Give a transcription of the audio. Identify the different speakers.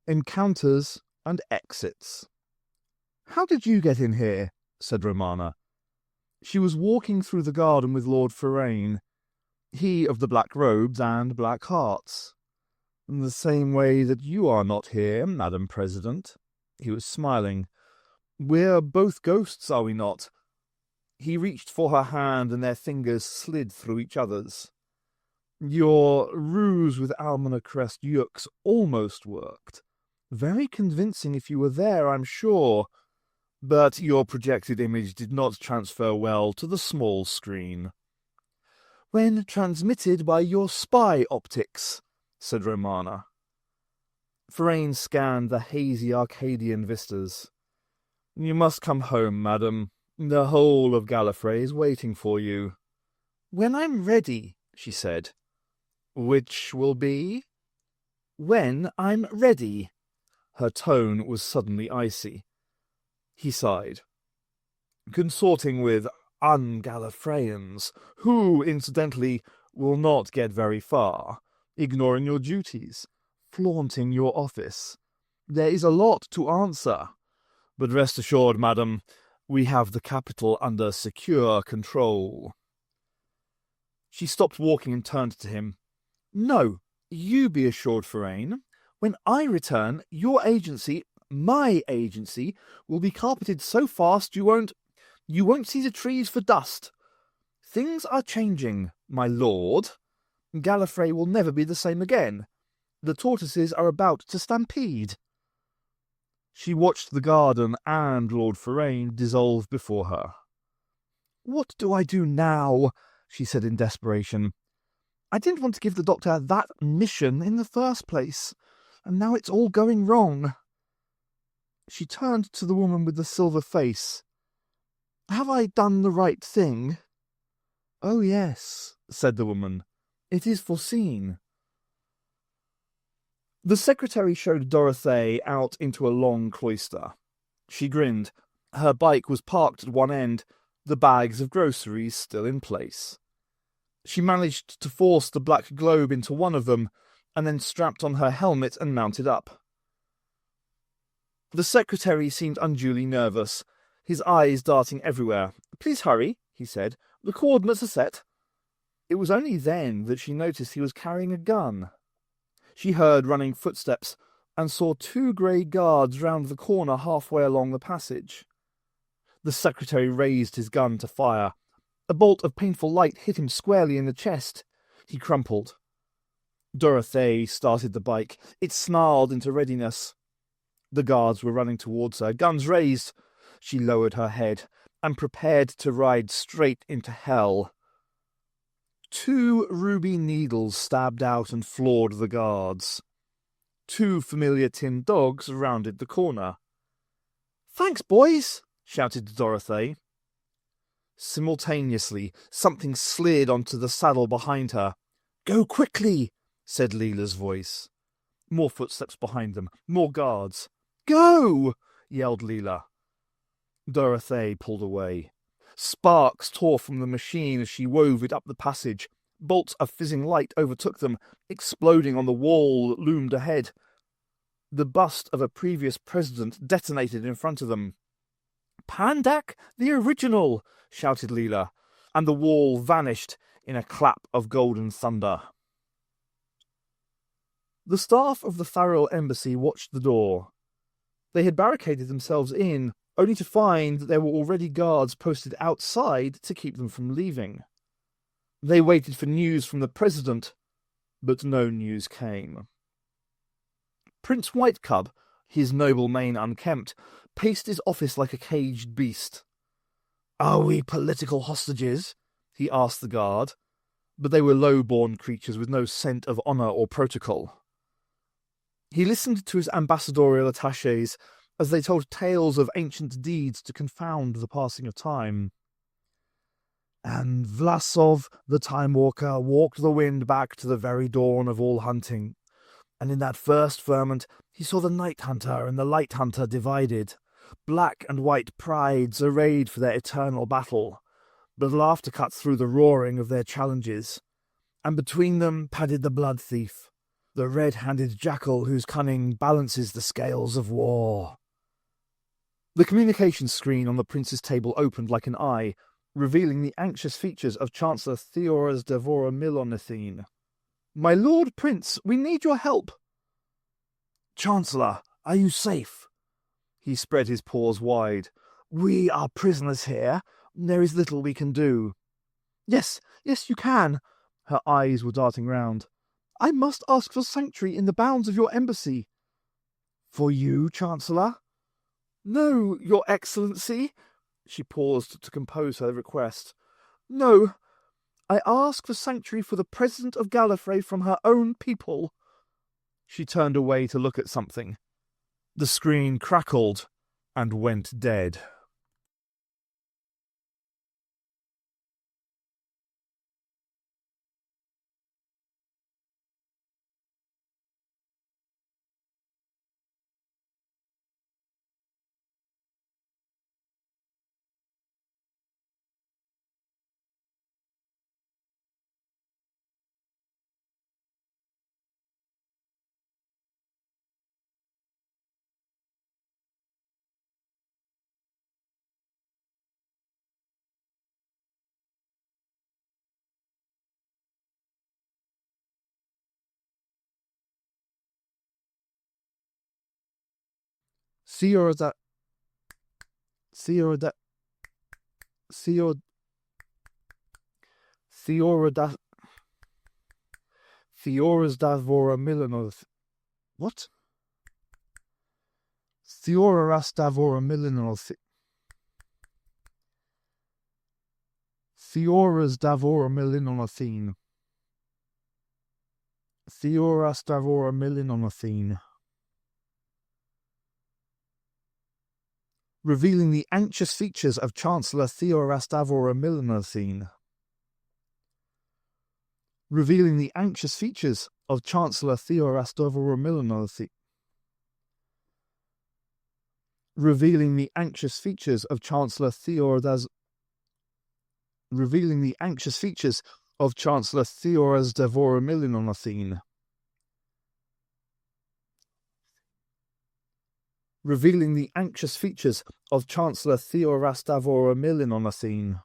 Speaker 1: Encounters and Exits. "How did you get in here?" said Romana. She was walking through the garden with Lord Ferrain, he of the black robes and black hearts. "In the same way that you are not here, Madam President." He was smiling. "We're both ghosts, are we not?" He reached for her hand and their fingers slid through each other's. "Your ruse with Almoner Crest Yux almost worked. Very convincing if you were there, I'm sure. But your projected image did not transfer well to the small screen." "When transmitted by your spy optics," said Romana. Ferrain scanned the hazy Arcadian vistas. "You must come home, madam. The whole of Gallifrey is waiting for you." "When I'm ready," she said. "Which will be?" "When I'm ready." Her tone was suddenly icy. He sighed. "Consorting with un-Gallifreyans, who, incidentally, will not get very far, ignoring your duties, flaunting your office. There is a lot to answer. But rest assured, madam, we have the capital under secure control." She stopped walking and turned to him. "No, you be assured, Ferrain. When I return, your agency, my agency, will be carpeted so fast you won't see the trees for dust. Things are changing, my lord. Gallifrey will never be the same again. The tortoises are about to stampede." She watched the garden and Lord Ferrain dissolve before her. "What do I do now?" she said in desperation. "I didn't want to give the Doctor that mission in the first place, and now it's all going wrong." She turned to the woman with the silver face. "Have I done the right thing?" "Oh, yes," said the woman. "It is foreseen." The secretary showed Dorothy out into a long cloister. She grinned. Her bike was parked at one end, the bags of groceries still in place. She managed to force the black globe into one of them, and then strapped on her helmet and mounted up. The secretary seemed unduly nervous, his eyes darting everywhere. "Please hurry," he said. "The coordinates are set." It was only then that she noticed he was carrying a gun. She heard running footsteps and saw 2 grey guards round the corner halfway along the passage. The secretary raised his gun to fire. A bolt of painful light hit him squarely in the chest. He crumpled. Dorothy started the bike. It snarled into readiness. The guards were running towards her, guns raised. She lowered her head and prepared to ride straight into hell. 2 ruby needles stabbed out and floored the guards. 2 familiar tin dogs rounded the corner. "Thanks, boys!" shouted Dorothy. Simultaneously, something slid onto the saddle behind her. "Go quickly!" said Leela's voice. More footsteps behind them, more guards. "Go!" yelled Leela. Dorothy pulled away. Sparks tore from the machine as she wove it up the passage. Bolts of fizzing light overtook them, exploding on the wall that loomed ahead. The bust of a previous president detonated in front of them. "Pandak, the original!" shouted Leela, and the wall vanished in a clap of golden thunder. The staff of the Thariel embassy watched the door. They had barricaded themselves in, only to find that there were already guards posted outside to keep them from leaving. They waited for news from the president, but no news came. Prince Whitecub, his noble mane unkempt, paced his office like a caged beast. "Are we political hostages?" he asked the guard, but they were low-born creatures with no scent of honour or protocol. He listened to his ambassadorial attachés as they told tales of ancient deeds to confound the passing of time. "And Vlasov, the Time Walker, walked the wind back to the very dawn of all hunting. And in that first ferment, he saw the Night Hunter and the Light Hunter divided, black and white prides arrayed for their eternal battle, but laughter cut through the roaring of their challenges, and between them padded the Blood Thief, the red-handed jackal whose cunning balances the scales of war. The communication screen on the prince's table opened like an eye, revealing the anxious features of Chancellor Theoras Devoramilonethine. "My Lord Prince, we need your help." "Chancellor, are you safe?" He spread his paws wide. "We are prisoners here. There is little we can do." Yes, you can." Her eyes were darting round. "I must ask for sanctuary in the bounds of your embassy." "For you, Chancellor?" "No, Your Excellency." She paused to compose her request. "No, I ask for sanctuary for the President of Gallifrey from her own people." She turned away to look at something. The screen crackled and went dead. Theoras Davora What? Theoras Davora Theoras Davora Milinothine. Theoras Davora Milinothine. Revealing the anxious features of Chancellor Theoras Davora Milinothine. Revealing the anxious features of Chancellor Theoras Davora Milinothine. Revealing the anxious features of Chancellor Theoras. Revealing the anxious features of Chancellor Theoras Davora Milinothine. Revealing the anxious features of Chancellor Theoras Davora Milinothine.